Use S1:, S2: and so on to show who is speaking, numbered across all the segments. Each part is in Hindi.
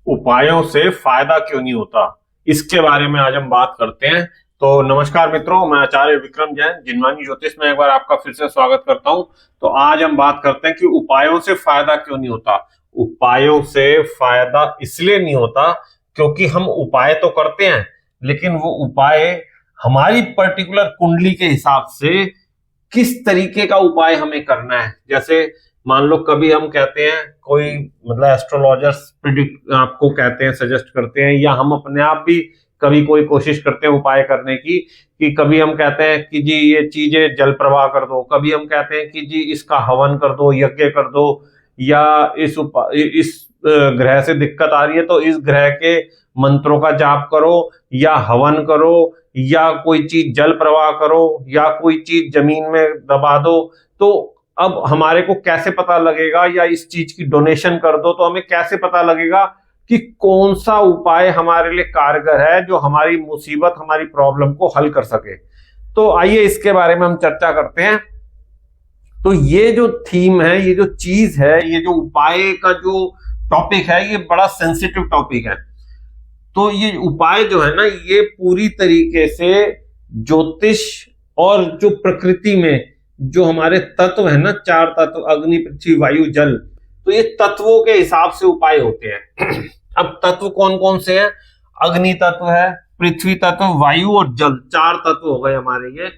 S1: उपायों से फायदा क्यों नहीं होता, इसके बारे में आज हम बात करते हैं। तो नमस्कार मित्रों, मैं आचार्य विक्रम जैन जिनवानी ज्योतिष में एक बार आपका फिर से स्वागत करता हूं। तो आज हम बात करते हैं कि उपायों से फायदा क्यों नहीं होता। उपायों से फायदा इसलिए नहीं होता क्योंकि हम उपाय तो करते हैं, लेकिन वो उपाय हमारी पर्टिकुलर कुंडली के हिसाब से किस तरीके का उपाय हमें करना है। जैसे मान लो कभी हम कहते हैं, कोई मतलब एस्ट्रोलॉजर्स प्रिडिक्ट आपको कहते हैं, सजेस्ट करते हैं, या हम अपने आप भी कभी कोई कोशिश करते हैं उपाय करने की, कि कभी हम कहते हैं कि जी ये चीजें जल प्रवाह कर दो, कभी हम कहते हैं कि जी इसका हवन कर दो, यज्ञ कर दो, या इस ग्रह से दिक्कत आ रही है तो इस ग्रह के मंत्रों का जाप करो, या हवन करो, या कोई चीज जल प्रवाह करो, या कोई चीज जमीन में दबा दो। तो अब हमारे को कैसे पता लगेगा, या इस चीज की डोनेशन कर दो, तो हमें कैसे पता लगेगा कि कौन सा उपाय हमारे लिए कारगर है जो हमारी मुसीबत, हमारी प्रॉब्लम को हल कर सके। तो आइए इसके बारे में हम चर्चा करते हैं। तो ये जो थीम है, ये जो चीज है, ये जो उपाय का जो टॉपिक है, ये बड़ा सेंसिटिव टॉपिक है। तो ये उपाय जो है ना, ये पूरी तरीके से ज्योतिष और जो प्रकृति में जो हमारे तत्व है ना, चार तत्व अग्नि पृथ्वी वायु जल, तो ये तत्वों के हिसाब से उपाय होते हैं। अब तत्व कौन कौन से हैं? अग्नि तत्व है, पृथ्वी तत्व, वायु और जल, चार तत्व हो गए हमारे ये।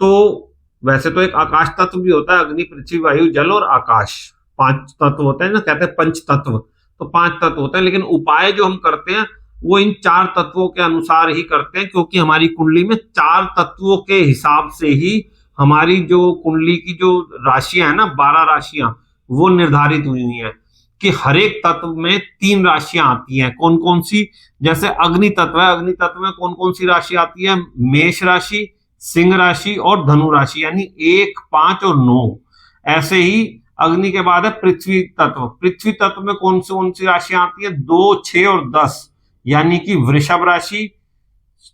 S1: तो वैसे तो एक आकाश तत्व भी होता है, अग्नि पृथ्वी वायु जल और आकाश, पांच तत्व होते हैं ना, कहते हैं पंच तत्व। तो पांच तत्व होते हैं, लेकिन उपाय जो हम करते हैं वो इन चार तत्वों के अनुसार ही करते हैं, क्योंकि हमारी कुंडली में चार तत्वों के हिसाब से ही हमारी जो कुंडली की जो राशियां है ना, 12 राशियां, वो निर्धारित हुई हुई है कि हर एक तत्व में 3 राशियां आती हैं। कौन कौन सी? जैसे अग्नि तत्व है, अग्नि तत्व में कौन कौन सी राशि आती है? मेष राशि, सिंह राशि और धनु राशि, यानी 1, 5 और 9। ऐसे ही अग्नि के बाद है पृथ्वी तत्व। पृथ्वी तत्व में कौन सी राशियां आती है? 2, 6 और 10, यानी कि वृषभ राशि,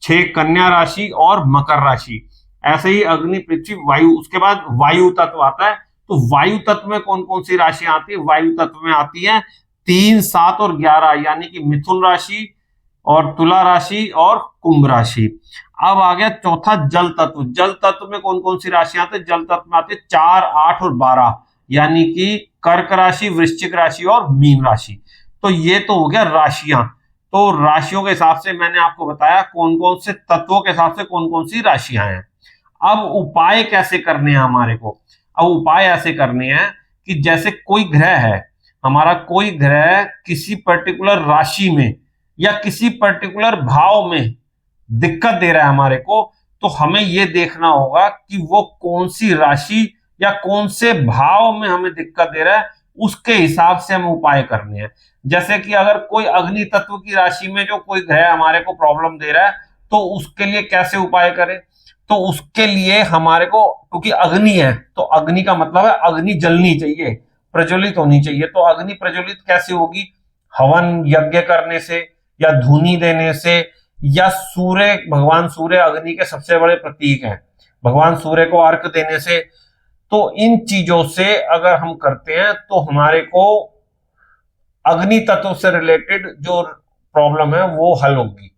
S1: 6 कन्या राशि और मकर राशि। ऐसे ही अग्नि पृथ्वी वायु। उसके बाद वायु तत्व आता है। तो वायु तत्व में कौन कौन सी राशियां आती है? वायु तत्व में आती है 3, 7 और 11, यानी कि मिथुन राशि और तुला राशि और कुंभ राशि। अब आ गया चौथा जल तत्व। जल तत्व में कौन कौन सी राशियां आती है? जल तत्व में आती है 4, 8 और 12, यानी कि कर्क राशि, वृश्चिक राशि और मीन राशि। तो ये तो हो गया राशियां। तो राशियों के हिसाब से मैंने आपको बताया कौन कौन से तत्वों के हिसाब से कौन कौन सी राशियां हैं। अब उपाय कैसे करने हैं हमारे को? अब उपाय ऐसे करने हैं कि जैसे कोई ग्रह है, हमारा कोई ग्रह किसी पर्टिकुलर राशि में या किसी पर्टिकुलर भाव में दिक्कत दे रहा है हमारे को, तो हमें यह देखना होगा कि वो कौन सी राशि या कौन से भाव में हमें दिक्कत दे रहा है, उसके हिसाब से हमें उपाय करने हैं। जैसे कि अगर कोई अग्नि तत्व की राशि में जो कोई ग्रह हमारे को प्रॉब्लम दे रहा है, तो उसके लिए कैसे उपाय करें? तो उसके लिए हमारे को, क्योंकि अग्नि है तो अग्नि का मतलब है अग्नि जलनी चाहिए, प्रज्वलित होनी चाहिए। तो अग्नि प्रज्वलित कैसे होगी? हवन यज्ञ करने से, या धूनी देने से, या सूर्य, भगवान सूर्य अग्नि के सबसे बड़े प्रतीक हैं, भगवान सूर्य को अर्घ देने से। तो इन चीजों से अगर हम करते हैं तो हमारे को अग्नि तत्व से रिलेटेड जो प्रॉब्लम है वो हल होगी,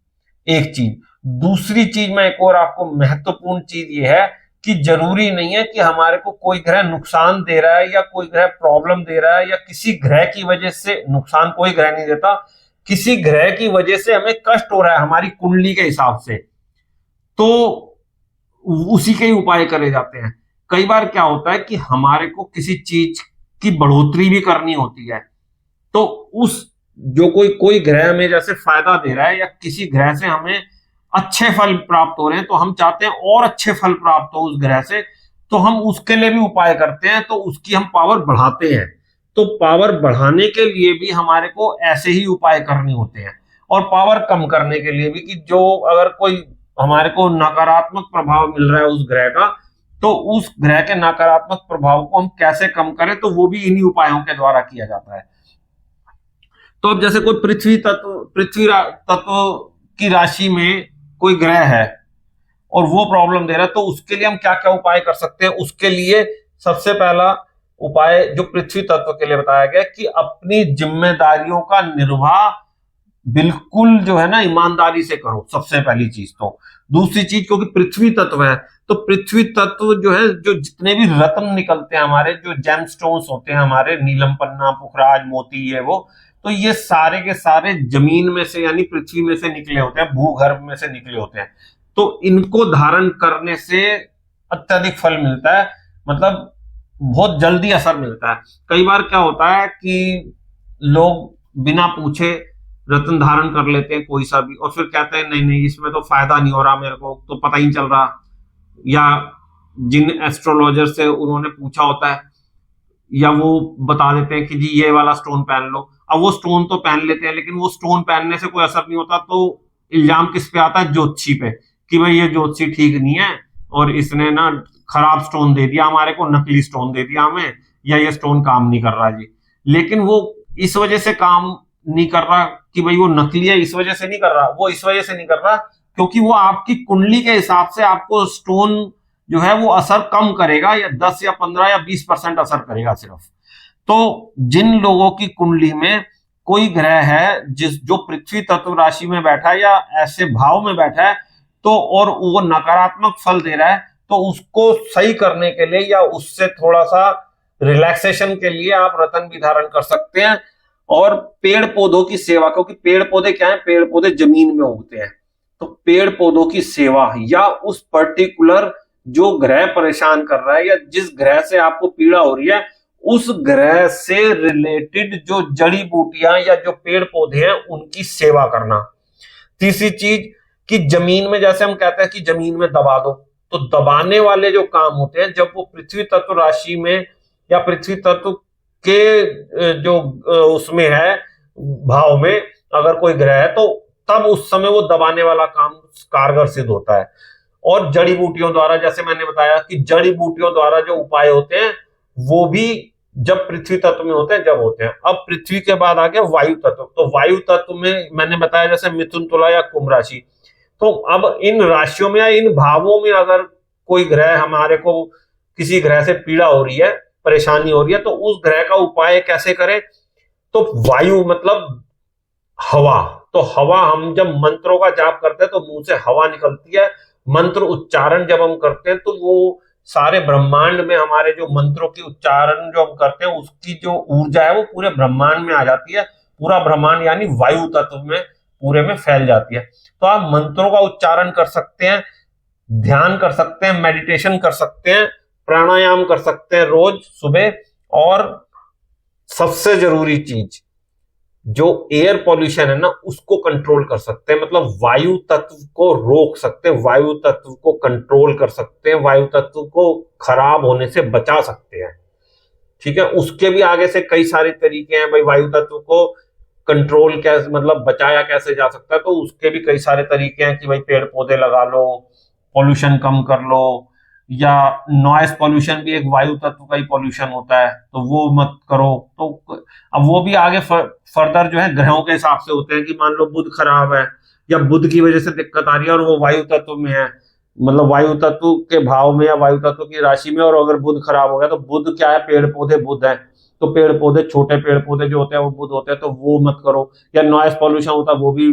S1: एक चीज। दूसरी चीज में एक और आपको महत्वपूर्ण चीज ये है कि जरूरी नहीं है कि हमारे को कोई ग्रह नुकसान दे रहा है या कोई ग्रह प्रॉब्लम दे रहा है, या किसी ग्रह की वजह से नुकसान कोई ग्रह नहीं देता, किसी ग्रह की वजह से हमें कष्ट हो रहा है हमारी कुंडली के हिसाब से, तो उसी के ही उपाय करे जाते हैं। कई बार क्या होता है कि हमारे को किसी चीज की बढ़ोतरी भी करनी होती है, तो उस जो कोई ग्रह में जैसे फायदा दे रहा है या किसी ग्रह से हमें अच्छे फल प्राप्त हो रहे हैं, तो हम चाहते हैं और अच्छे फल प्राप्त हो उस ग्रह से, तो हम उसके लिए भी उपाय करते हैं, तो उसकी हम पावर बढ़ाते हैं। तो पावर बढ़ाने के लिए भी हमारे को ऐसे ही उपाय करने होते हैं, और पावर कम करने के लिए भी, कि जो अगर कोई हमारे को नकारात्मक प्रभाव मिल रहा है उस ग्रह का, तो उस ग्रह के नकारात्मक प्रभाव को हम कैसे कम करें, तो वो भी इन्हीं उपायों के द्वारा किया जाता है। तो अब जैसे कोई पृथ्वी तत्व की राशि में कोई ग्रह है और वो प्रॉब्लम दे रहा है, तो उसके लिए हम क्या क्या उपाय कर सकते हैं? उसके लिए सबसे पहला उपाय जो पृथ्वी तत्व के लिए बताया गया कि अपनी जिम्मेदारियों का निर्वाह बिल्कुल जो है ना ईमानदारी से करो, सबसे पहली चीज तो। दूसरी चीज, क्योंकि पृथ्वी तत्व है, तो पृथ्वी तत्व जो है, जो जितने भी रत्न निकलते हैं हमारे, जो जेमस्टोन्स होते हैं हमारे, नीलम पन्ना, पुखराज, मोती, ये वो, तो ये सारे के सारे जमीन में से यानी पृथ्वी में से निकले होते हैं, भूगर्भ में से निकले होते हैं। तो इनको धारण करने से अत्यधिक फल मिलता है, मतलब बहुत जल्दी असर मिलता है। कई बार क्या होता है कि लोग बिना पूछे रत्न धारण कर लेते हैं कोई सा भी, और फिर कहते हैं नहीं नहीं इसमें तो फायदा नहीं हो रहा, मेरे को तो पता ही नहीं चल रहा, या जिन एस्ट्रोलॉजर से उन्होंने पूछा होता है, या वो बता देते हैं कि जी ये वाला स्टोन पहन लो। अब वो स्टोन तो पहन लेते हैं, लेकिन वो स्टोन पहनने से कोई असर नहीं होता, तो इल्जाम किस पे आता है? ज्योतिषी पे, कि भाई ये ज्योतिषी ठीक नहीं है और इसने ना खराब स्टोन दे दिया हमारे को, नकली स्टोन दे दिया हमें, या ये स्टोन काम नहीं कर रहा जी। लेकिन वो इस वजह से काम नहीं कर रहा कि भाई वो नकली है, इस वजह से नहीं कर रहा, वो इस वजह से नहीं कर रहा क्योंकि वो आपकी कुंडली के हिसाब से आपको स्टोन जो है वो असर कम करेगा, या 10 या 15 या 20% असर करेगा सिर्फ। तो जिन लोगों की कुंडली में कोई ग्रह है जो पृथ्वी तत्व राशि में बैठा है या ऐसे भाव में बैठा है, तो और वो नकारात्मक फल दे रहा है, तो उसको सही करने के लिए या उससे थोड़ा सा रिलैक्सेशन के लिए आप रत्न भी धारण कर सकते हैं। और पेड़ पौधों की सेवा, क्योंकि पेड़ पौधे क्या है, पेड़ पौधे जमीन में उगते हैं, तो पेड़ पौधों की सेवा या उस पर्टिकुलर जो ग्रह परेशान कर रहा है या जिस ग्रह से आपको पीड़ा हो रही है, उस ग्रह से रिलेटेड जो जड़ी बूटियां या जो पेड़ पौधे हैं उनकी सेवा करना। तीसरी चीज कि जमीन में, जैसे हम कहते हैं कि जमीन में दबा दो, तो दबाने वाले जो काम होते हैं, जब वो पृथ्वी तत्व राशि में या पृथ्वी तत्व के जो उसमें है भाव में अगर कोई ग्रह है, तो तब उस समय वो दबाने वाला काम कारगर सिद्ध होता है। और जड़ी बूटियों द्वारा, जैसे मैंने बताया कि जड़ी बूटियों द्वारा जो उपाय होते हैं वो भी जब पृथ्वी तत्व में होते हैं, जब होते हैं। अब पृथ्वी के बाद आ गया वायु तत्व। तो वायु तत्व में मैंने बताया जैसे मिथुन, तुला या कुंभ राशि। तो अब इन राशियों में या इन भावों में अगर कोई ग्रह, हमारे को किसी ग्रह से पीड़ा हो रही है, परेशानी हो रही है, तो उस ग्रह का उपाय कैसे करें? तो वायु मतलब हवा। तो हवा, हम जब मंत्रों का जाप करते हैं तो मुंह से हवा निकलती है। मंत्र उच्चारण जब हम करते हैं तो वो सारे ब्रह्मांड में हमारे जो मंत्रों की उच्चारण जो हम करते हैं उसकी जो ऊर्जा है वो पूरे ब्रह्मांड में आ जाती है। पूरा ब्रह्मांड यानी वायु तत्व में पूरे में फैल जाती है। तो आप मंत्रों का उच्चारण कर सकते हैं, ध्यान कर सकते हैं, मेडिटेशन कर सकते हैं, प्राणायाम कर सकते हैं रोज सुबह। और सबसे जरूरी चीज, जो एयर पॉल्यूशन है ना उसको कंट्रोल कर सकते हैं, मतलब वायु तत्व को रोक सकते हैं, वायु तत्व को कंट्रोल कर सकते हैं, वायु तत्व को खराब होने से बचा सकते हैं। ठीक है, उसके भी आगे से कई सारे तरीके हैं भाई, वायु तत्व को कंट्रोल कैसे, मतलब बचाया कैसे जा सकता है, तो उसके भी कई सारे तरीके हैं कि भाई पेड़ पौधे लगा लो, पॉल्यूशन कम कर लो, या नॉइस पॉल्यूशन भी एक वायु तत्व का ही पॉल्यूशन होता है, तो वो मत करो। तो अब वो भी आगे फर्दर जो है ग्रहों के हिसाब से होते हैं कि मान लो बुध खराब है या बुध की वजह से दिक्कत आ रही है और वो वायु तत्व में है, मतलब वायु तत्व के भाव में या वायु तत्व की राशि में, और अगर बुध खराब हो गया तो बुध क्या है, पेड़ पौधे बुध है, तो पेड़ पौधे, छोटे पेड़ पौधे जो होते हैं वो बुध होते हैं, तो वो मत करो। या नॉइस पॉल्यूशन होता है वो भी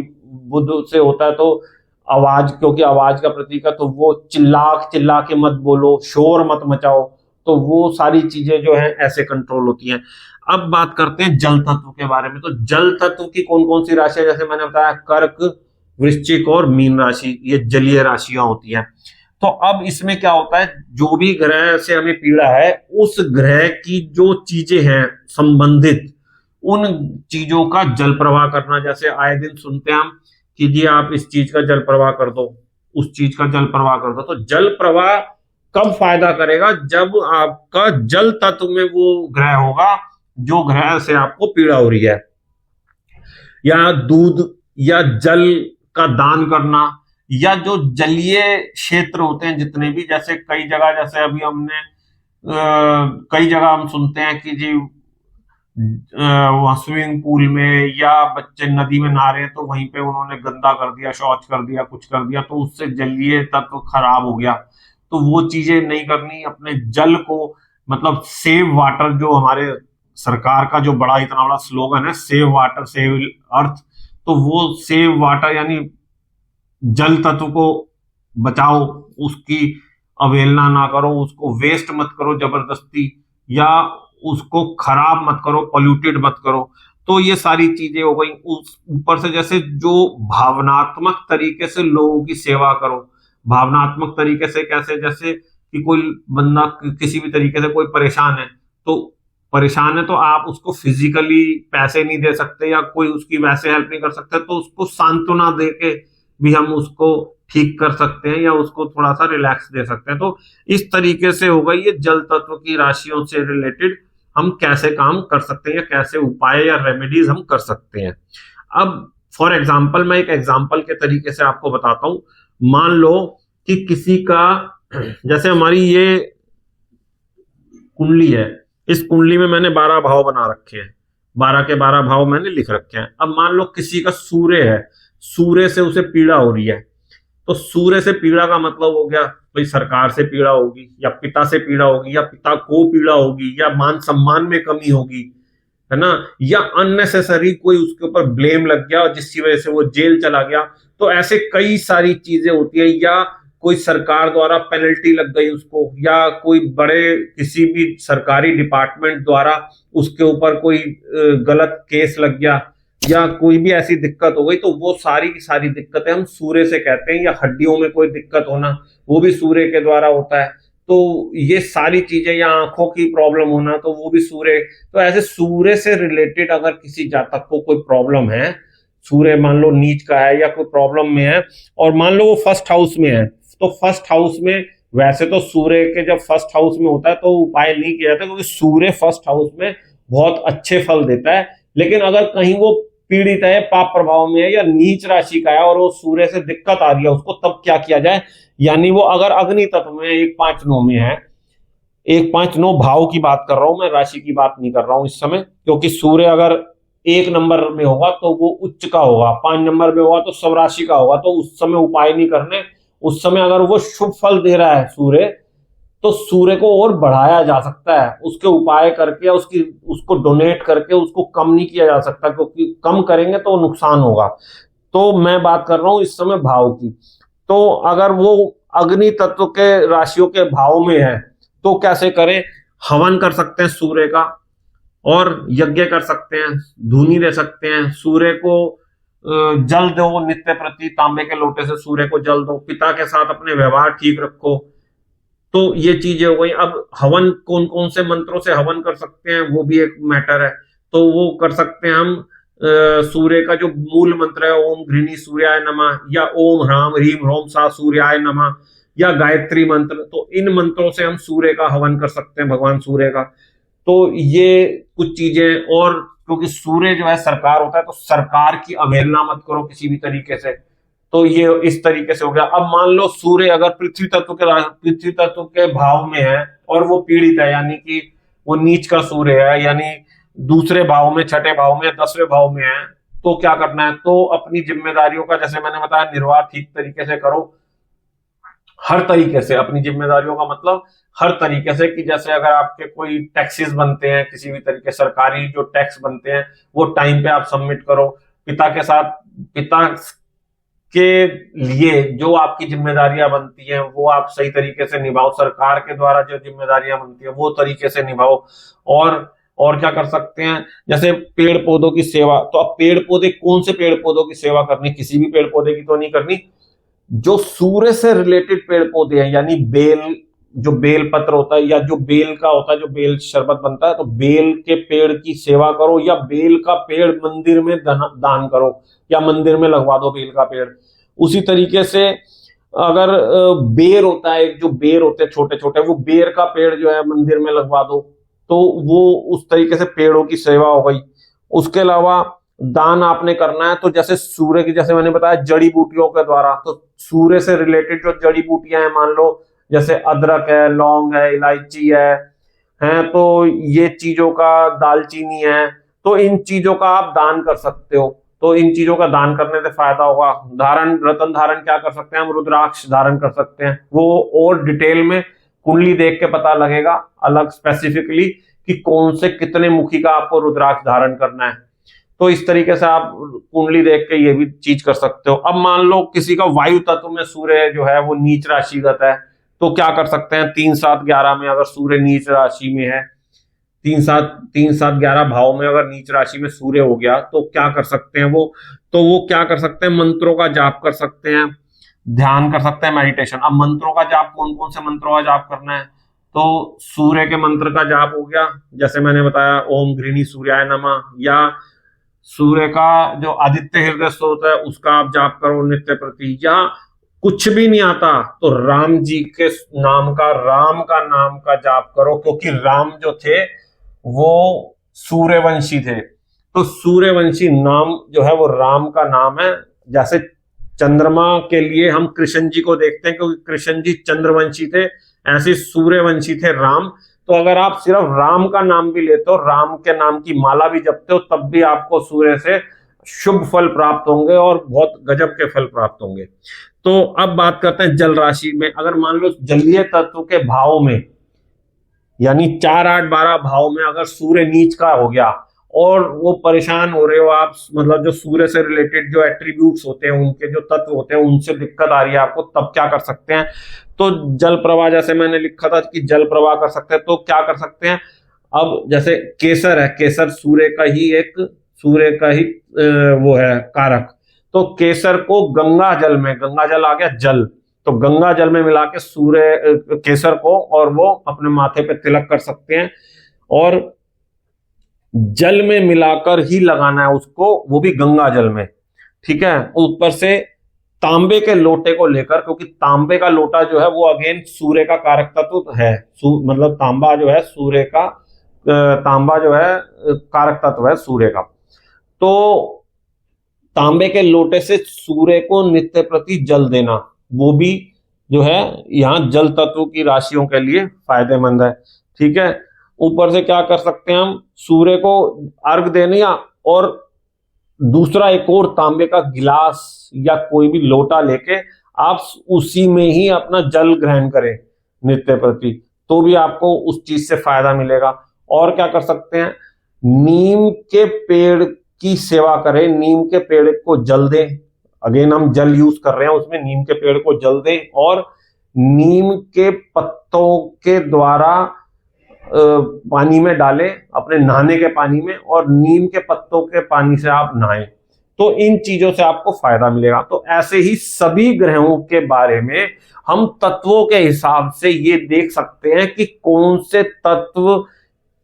S1: बुध से होता है, तो आवाज, क्योंकि आवाज का प्रतीक है, तो वो चिल्ला चिल्ला के मत बोलो, शोर मत मचाओ, तो वो सारी चीजें जो है ऐसे कंट्रोल होती हैं। अब बात करते हैं जल तत्व के बारे में। तो जल तत्व की कौन कौन सी राशियां, जैसे मैंने बताया कर्क, वृश्चिक और मीन राशि, ये जलीय राशियां होती हैं। तो अब इसमें क्या होता है, जो भी ग्रह से हमें पीड़ा है, उस ग्रह की जो चीजें हैं संबंधित, उन चीजों का जल प्रवाह करना। जैसे आए दिन सुनते हैं हम कि जी आप इस चीज का जल प्रवाह कर दो, उस चीज का जल प्रवाह कर दो। तो जल प्रवाह कब फायदा करेगा, जब आपका जल तत्व में वो ग्रह होगा जो ग्रह से आपको पीड़ा हो रही है। या दूध या जल का दान करना, या जो जलीय क्षेत्र होते हैं जितने भी, जैसे कई जगह, जैसे अभी हमने कई जगह हम सुनते हैं कि जी वहां स्विमिंग पूल में या बच्चे नदी में नहा रहे हैं, तो वहीं पे उन्होंने गंदा कर दिया, शौच कर दिया, कुछ कर दिया, तो उससे जलीय तत्व खराब हो गया। तो वो चीजें नहीं करनी। अपने जल को, मतलब सेव वाटर, जो हमारे सरकार का जो बड़ा इतना बड़ा स्लोगन है, सेव वाटर सेव अर्थ, तो वो सेव वाटर यानी जल तत्व को बचाओ, उसकी अवहेलना ना करो, उसको वेस्ट मत करो जबरदस्ती, या उसको खराब मत करो, पोल्यूटेड मत करो। तो ये सारी चीजें हो गई। उस ऊपर से जैसे जो भावनात्मक तरीके से लोगों की सेवा करो। भावनात्मक तरीके से कैसे? जैसे कि कोई बंदा किसी भी तरीके से कोई परेशान है तो आप उसको फिजिकली पैसे नहीं दे सकते या कोई उसकी वैसे हेल्प नहीं कर सकते, तो उसको सांत्वना दे के भी हम उसको ठीक कर सकते हैं या उसको थोड़ा सा रिलैक्स दे सकते हैं। तो इस तरीके से हो गई ये जल तत्व की राशियों से रिलेटेड हम कैसे काम कर सकते हैं या कैसे उपाय या रेमेडीज हम कर सकते हैं। अब फॉर एग्जाम्पल मैं एक एग्जाम्पल के तरीके से आपको बताता हूं। मान लो कि किसी का, जैसे हमारी ये कुंडली है, इस कुंडली में मैंने 12 भाव बना रखे हैं, 12 के 12 भाव मैंने लिख रखे हैं। अब मान लो किसी का सूर्य है, सूर्य से उसे पीड़ा हो रही है, तो सूर्य से पीड़ा का मतलब हो गया भाई सरकार से पीड़ा होगी, या पिता से पीड़ा होगी, या पिता को पीड़ा होगी, या मान सम्मान में कमी होगी, है ना, या अननेसेसरी कोई उसके ऊपर ब्लेम लग गया जिसकी वजह से वो जेल चला गया। तो ऐसे कई सारी चीजें होती है, या कोई सरकार द्वारा पेनल्टी लग गई उसको, या कोई बड़े किसी भी सरकारी डिपार्टमेंट द्वारा उसके ऊपर कोई गलत केस लग गया, या कोई भी ऐसी दिक्कत हो गई, तो वो सारी की सारी दिक्कतें हम सूर्य से कहते हैं। या हड्डियों में कोई दिक्कत होना, वो भी सूर्य के द्वारा होता है। तो ये सारी चीजें, या आंखों की प्रॉब्लम होना, तो वो भी सूर्य। तो ऐसे सूर्य से रिलेटेड अगर किसी जातक को कोई प्रॉब्लम है, सूर्य मान लो नीच का है या कोई प्रॉब्लम में है, और मान लो वो फर्स्ट हाउस में है, तो फर्स्ट हाउस में वैसे तो सूर्य के जब फर्स्ट हाउस में होता है तो उपाय नहीं किया जाता, क्योंकि सूर्य फर्स्ट हाउस में बहुत अच्छे फल देता है। लेकिन अगर कहीं वो पीड़ित है, पाप प्रभाव में है, या नीच राशि का है और वो सूर्य से दिक्कत आ रही है उसको, तब क्या किया जाए? यानी वो अगर अग्नि तत्व में 1 5 9 में है, 1 5 9 भाव की बात कर रहा हूं मैं, राशि की बात नहीं कर रहा हूं इस समय, क्योंकि सूर्य अगर 1 नंबर में होगा तो वो उच्च का होगा, 5 नंबर में होगा तो सब राशि का होगा, तो उस समय उपाय नहीं करने। उस समय अगर वो शुभ फल दे रहा है सूर्य, तो सूर्य को और बढ़ाया जा सकता है, उसके उपाय करके, उसको डोनेट करके उसको कम नहीं किया जा सकता, क्योंकि कम करेंगे तो नुकसान होगा। तो मैं बात कर रहा हूं इस समय भाव की। तो अगर वो अग्नि तत्व के राशियों के भाव में है तो कैसे करें? हवन कर सकते हैं सूर्य का, और यज्ञ कर सकते हैं, धूनी दे सकते हैं, सूर्य को जल दो, नित्य प्रति तांबे के लोटे से सूर्य को जल दो, पिता के साथ अपने व्यवहार ठीक रखो। तो ये चीजें हो गई। अब हवन कौन कौन से मंत्रों से हवन कर सकते हैं वो भी एक मैटर है। तो वो कर सकते हैं हम सूर्य का जो मूल मंत्र है, ओम घृणी सूर्याय नमः, या ओम ह्राम ह्रीम ह्रोम सा सूर्याय नमः, या गायत्री मंत्र। तो इन मंत्रों से हम सूर्य का हवन कर सकते हैं, भगवान सूर्य का। तो ये कुछ चीजें, और क्योंकि सूर्य जो है सरकार होता है, तो सरकार की अवहेलना मत करो किसी भी तरीके से। तो ये इस तरीके से हो गया। अब मान लो सूर्य अगर पृथ्वी तत्व के भाव में है और वो पीड़ित है, यानी कि वो नीच का सूर्य है, यानी दूसरे भाव में, छठे भाव में, 10वें भाव में है, तो क्या करना है? तो अपनी जिम्मेदारियों का, जैसे मैंने बताया, निर्वाह ठीक तरीके से करो। हर तरीके से अपनी जिम्मेदारियों का मतलब हर तरीके से, कि जैसे अगर आपके कोई टैक्सेस बनते हैं, किसी भी तरीके सरकारी जो टैक्स बनते हैं वो टाइम पे आप सबमिट करो। पिता के लिए जो आपकी जिम्मेदारियां बनती हैं वो आप सही तरीके से निभाओ। सरकार के द्वारा जो जिम्मेदारियां बनती है वो तरीके से निभाओ। और क्या कर सकते हैं? जैसे पेड़ पौधों की सेवा। तो अब पेड़ पौधे, कौन से पेड़ पौधों की सेवा करनी? किसी भी पेड़ पौधे की तो नहीं करनी, जो सूर्य से रिलेटेड पेड़ पौधे हैं, यानी बेल, जो बेल पत्र होता है, या जो बेल का होता है, जो बेल शरबत बनता है, तो बेल के पेड़ की सेवा करो, या बेल का पेड़ मंदिर में दान करो, या मंदिर में लगवा दो बेल का पेड़। उसी तरीके से अगर बेर होता है, जो बेर होते हैं छोटे छोटे, वो बेर का पेड़ जो है मंदिर में लगवा दो। तो वो उस तरीके से पेड़ों की सेवा हो गई। उसके अलावा दान आपने करना है, तो जैसे सूर्य की, जैसे मैंने बताया, जड़ी बूटियों के द्वारा, तो सूर्य से रिलेटेड जो जड़ी बूटियां हैं, मान लो जैसे अदरक है, लौंग है, इलायची है, तो ये चीजों का, दालचीनी है, तो इन चीजों का आप दान कर सकते हो। तो इन चीजों का दान करने से फायदा होगा। रतन धारण क्या कर सकते हैं हम? रुद्राक्ष धारण कर सकते हैं। वो और डिटेल में कुंडली देख के पता लगेगा अलग स्पेसिफिकली कि कौन से कितने मुखी का आपको रुद्राक्ष धारण करना है। तो इस तरीके से आप कुंडली देख के ये भी चीज कर सकते हो। अब मान लो किसी का वायु तत्व में सूर्य जो है वो नीच राशिगत है, तो क्या कर सकते हैं, 3 7 11 में अगर सूर्य नीच राशि में है, 3 7 11 भाव में अगर नीच राशि में सूर्य हो गया, तो क्या कर सकते हैं वो क्या कर सकते हैं, मंत्रों का जाप कर सकते हैं, ध्यान कर सकते हैं, मेडिटेशन। अब मंत्रों का जाप कौन कौन से मंत्रों का जाप करना है, तो सूर्य के मंत्र का जाप हो गया, जैसे मैंने बताया ओम गृहिणी सूर्याय नमः, या सूर्य का जो आदित्य हृदय स्तोत्र है उसका आप जाप करो नित्य प्रति, या कुछ भी नहीं आता तो राम जी के नाम का जाप करो, क्योंकि राम जो थे वो सूर्यवंशी थे, तो सूर्यवंशी नाम जो है वो राम का नाम है। जैसे चंद्रमा के लिए हम कृष्ण जी को देखते हैं क्योंकि कृष्ण जी चंद्रवंशी थे, ऐसे सूर्यवंशी थे राम। तो अगर आप सिर्फ राम का नाम भी लेते हो, राम के नाम की माला भी जपते हो, तब भी आपको सूर्य से शुभ फल प्राप्त होंगे और बहुत गजब के फल प्राप्त होंगे। तो अब बात करते हैं जल राशि में। अगर मान लो जलीय तत्व के भाव में, यानी 4 8 12 भाव में अगर सूर्य नीच का हो गया और वो परेशान हो रहे हो आप, मतलब जो सूर्य से रिलेटेड जो एट्रीब्यूट्स होते हैं, उनके जो तत्व होते हैं, उनसे दिक्कत आ रही है आपको, तब क्या कर सकते हैं, तो जल प्रवाह, जैसे मैंने लिखा था कि जल प्रवाह कर सकते हैं, तो क्या कर सकते हैं। अब जैसे केसर है, केसर सूर्य का ही वो है कारक, तो केसर को गंगा जल में, गंगा जल आ गया जल, तो गंगा जल में मिला के सूर्य केसर को और वो अपने माथे पे तिलक कर सकते हैं, और जल में मिलाकर ही लगाना है उसको, वो भी गंगा जल में, ठीक है। ऊपर से तांबे के लोटे को लेकर, क्योंकि तांबे का लोटा जो है वो अगेन सूर्य का कारक तत्व है, मतलब तांबा जो है सूर्य का, तांबा जो है कारक तत्व है सूर्य का, तो तांबे के लोटे से सूर्य को नित्य प्रति जल देना, वो भी जो है यहाँ जल तत्व की राशियों के लिए फायदेमंद है, ठीक है। ऊपर से क्या कर सकते हैं हम, सूर्य को अर्घ देने, या और दूसरा एक और तांबे का गिलास या कोई भी लोटा लेके आप उसी में ही अपना जल ग्रहण करें नित्य प्रति, तो भी आपको उस चीज से फायदा मिलेगा। और क्या कर सकते हैं, नीम के पेड़ की सेवा करें, नीम के पेड़ को जल दें, अगेन हम जल यूज कर रहे हैं उसमें, नीम के पेड़ को जल दें, और नीम के पत्तों के द्वारा पानी में डालें, अपने नहाने के पानी में, और नीम के पत्तों के पानी से आप नहाएं, तो इन चीजों से आपको फायदा मिलेगा। तो ऐसे ही सभी ग्रहों के बारे में हम तत्वों के हिसाब से ये देख सकते हैं कि कौन से तत्व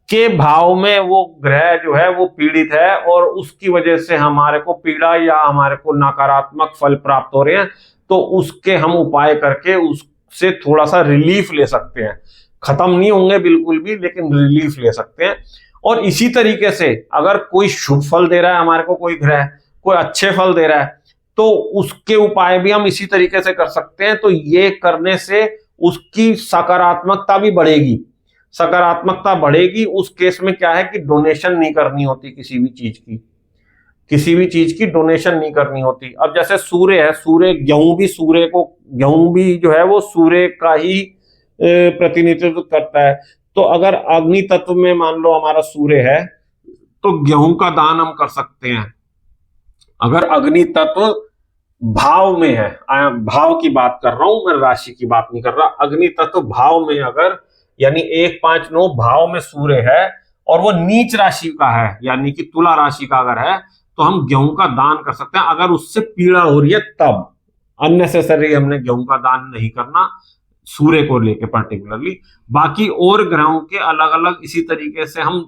S1: के भाव में वो ग्रह जो है वो पीड़ित है, और उसकी वजह से हमारे को पीड़ा या हमारे को नकारात्मक फल प्राप्त हो रहे हैं, तो उसके हम उपाय करके उससे थोड़ा सा रिलीफ ले सकते हैं। खत्म नहीं होंगे बिल्कुल भी, लेकिन रिलीफ ले सकते हैं। और इसी तरीके से अगर कोई शुभ फल दे रहा है हमारे को, कोई ग्रह कोई अच्छे फल दे रहा है, तो उसके उपाय भी हम इसी तरीके से कर सकते हैं। तो ये करने से उसकी सकारात्मकता भी बढ़ेगी, सकारात्मकता बढ़ेगी। उस केस में क्या है कि डोनेशन नहीं करनी होती, किसी भी चीज की डोनेशन नहीं करनी होती। अब जैसे सूर्य है, गेहूं भी जो है वो सूर्य का ही प्रतिनिधित्व करता है। तो अगर अग्नि तत्व में मान लो हमारा सूर्य है, तो गेहूं का दान हम कर सकते हैं। अगर अग्नि तत्व भाव में है, भाव की बात कर रहा हूं मैं, राशि की बात नहीं कर रहा, अग्नि तत्व भाव में अगर, यानी 1 5 9 भाव में सूर्य है और वो नीच राशि का है, यानी कि तुला राशि का अगर है, तो हम गेहूं का दान कर सकते हैं। अगर उससे पीड़ा हो रही है तब, अननेसेसरी हमने गेहूं का दान नहीं करना सूर्य को लेके पर्टिकुलरली। बाकी और ग्रहों के अलग अलग इसी तरीके से हम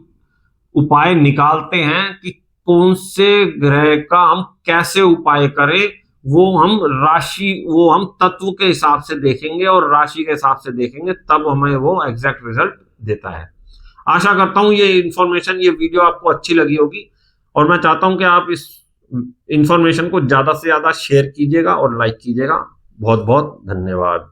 S1: उपाय निकालते हैं कि कौन से ग्रह का हम कैसे उपाय करें, वो हम तत्व के हिसाब से देखेंगे और राशि के हिसाब से देखेंगे, तब हमें वो एग्जैक्ट रिजल्ट देता है। आशा करता हूं ये वीडियो आपको अच्छी लगी होगी, और मैं चाहता हूं कि आप इस इंफॉर्मेशन को ज्यादा से ज्यादा शेयर कीजिएगा और लाइक कीजिएगा। बहुत बहुत धन्यवाद।